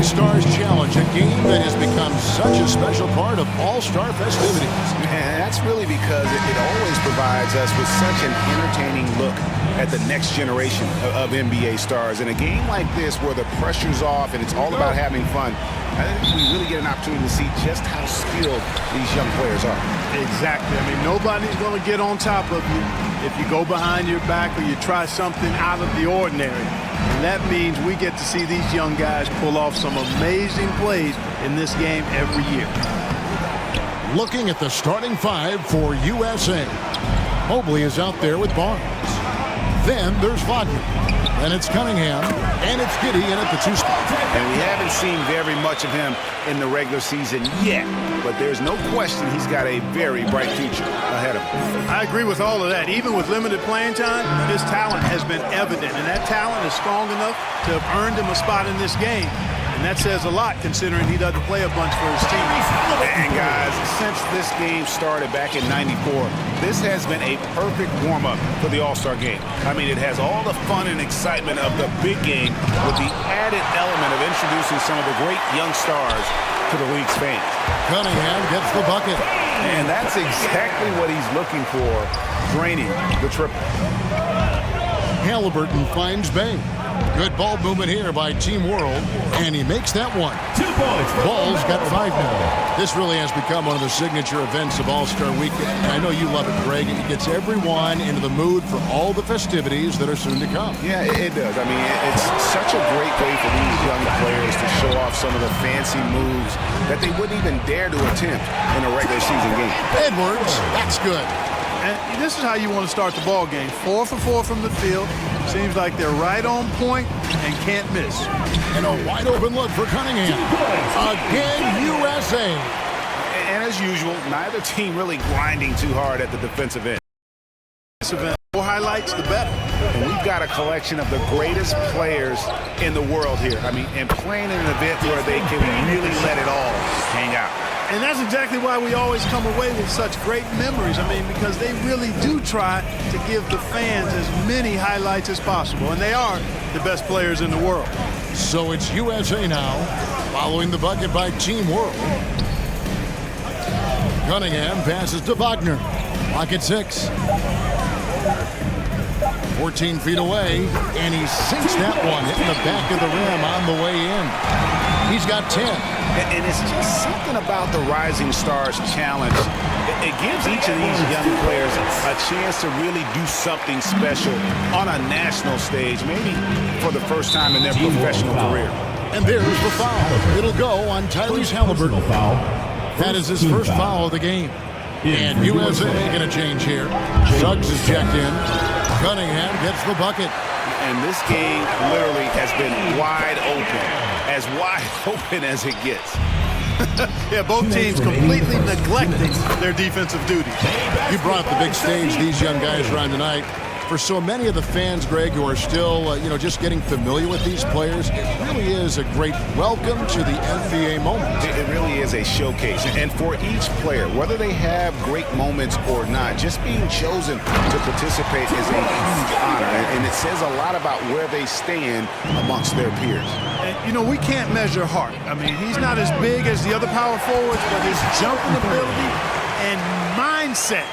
Stars Challenge, a game that has become such a special part of All-Star festivities. And that's really because it always provides us with such an entertaining look at the next generation of NBA stars. In a game like this where the pressure's off and it's all about having fun, I think we really get an opportunity to see just how skilled these young players are. Exactly. I mean, nobody's going to get on top of you if you go behind your back or you try something out of the ordinary. And that means we get to see these young guys pull off some amazing plays in this game every year. Looking at the starting five for USA. Mobley is out there with Barnes. Then there's Wagner. Then it's Cunningham. And it's Giddey in at the 2 spot. And we haven't seen very much of him in the regular season yet. But there's no question he's got a very bright future ahead of him. I agree with all of that. Even with limited playing time, his talent has been evident. And that talent is strong enough to have earned him a spot in this game. And that says a lot considering he doesn't play a bunch for his team. And guys, since this game started back in '94, this has been a perfect warm-up for the All-Star game. I mean, it has all the fun and excitement of the big game with the added element of introducing some of the great young stars to the league's fans. Cunningham gets the bucket. And that's exactly what he's looking for, draining the triple. Halliburton finds Bang. Good ball movement here by Team World, and he makes that one. 2 points. Ball's got 5 now. This really has become one of the signature events of All-Star Weekend. And I know you love it, Greg. It gets everyone into the mood for all the festivities that are soon to come. Yeah, it does. I mean, it's such a great way for these young players to show off some of the fancy moves that they wouldn't even dare to attempt in a regular season game. Edwards, that's good. And this is how you want to start the ball game. 4 for 4 from the field. Seems like they're right on point and can't miss. And a wide open look for Cunningham. Again, USA. And as usual, neither team really grinding too hard at the defensive end. This event, more highlights, the better. And we've got a collection of the greatest players in the world here. I mean, and playing in an event where they can really let it all hang out. And that's exactly why we always come away with such great memories. I mean, because they really do try to give the fans as many highlights as possible. And they are the best players in the world. So it's USA now, following the bucket by Team World. Cunningham passes to Wagner. Clock at 6. 14 feet away, and he sinks that one, hitting the back of the rim on the way in. He's got 10. And it's just something about the Rising Stars Challenge. It gives each of these young players a chance to really do something special on a national stage, maybe for the first time in their professional career. And there's the foul. It'll go on Tyrese Halliburton. That is his first foul of the game. And USA going to change here. Suggs is checked in. Cunningham gets the bucket. And this game literally has been wide open. As wide open as it gets. Yeah, both teams completely neglecting their defensive duties. You brought up the big stage these young guys are on tonight. For so many of the fans, Greg, who are still, just getting familiar with these players, it really is a great welcome to the NBA moment. It really is a showcase. And for each player, whether they have great moments or not, just being chosen to participate is a huge honor. And it says a lot about where they stand amongst their peers. And, we can't measure Hart. I mean, he's not as big as the other power forwards, but his jumping ability and mindset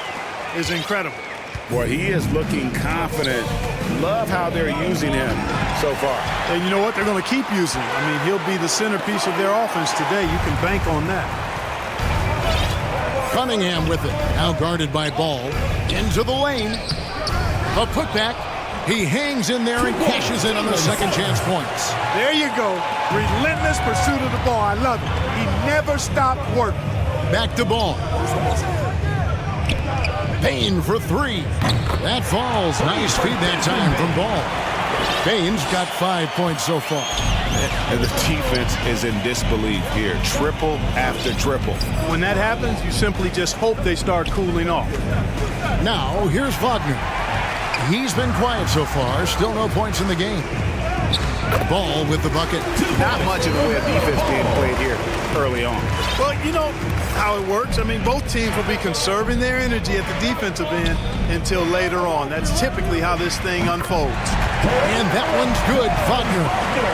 is incredible. Boy, he is looking confident. Love how they're using him so far. And you know what? They're going to keep using him. I mean, he'll be the centerpiece of their offense today. You can bank on that. Cunningham with it. Now guarded by Ball. Into the lane. A putback. He hangs in there and cashes in on the second chance points. There you go. Relentless pursuit of the ball. I love it. He never stopped working. Back to Ball. Payne for 3. That falls. Nice feed that time from Ball. Payne's got 5 points so far. And the defense is in disbelief here. Triple after triple. When that happens, you simply just hope they start cooling off. Now, here's Wagner. He's been quiet so far. Still no points in the game. Ball with the bucket. Not much in the way of defense being played here early on. Well, you know how it works. I mean, both teams will be conserving their energy at the defensive end until later on. That's typically how this thing unfolds. And that one's good. Wagner.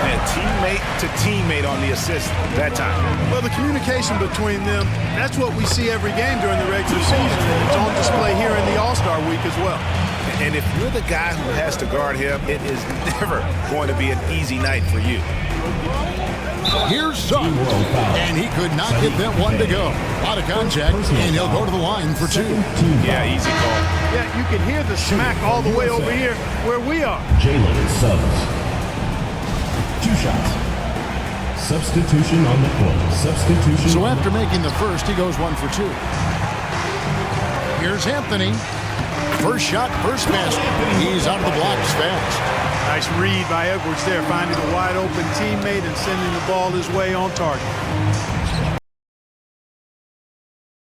And teammate to teammate on the assist that time. Well, the communication between them, that's what we see every game during the regular season, and it's on display here in the All-Star week as well. And if you're the guy who has to guard him, it is never going to be an easy night for you. Here's Suggs, and he could not get that one to go. Out of contact, and he'll go to the line for 2. Yeah, easy call. Yeah, you can hear the smack all the way over here where we are. Jalen Suggs. 2 shots. Substitution on the court. Substitution. So after making the first, he goes 1 for 2. Here's Anthony. First shot, first basket. He's out of the blocks fast. Nice read by Edwards there, finding a wide open teammate and sending the ball his way on target.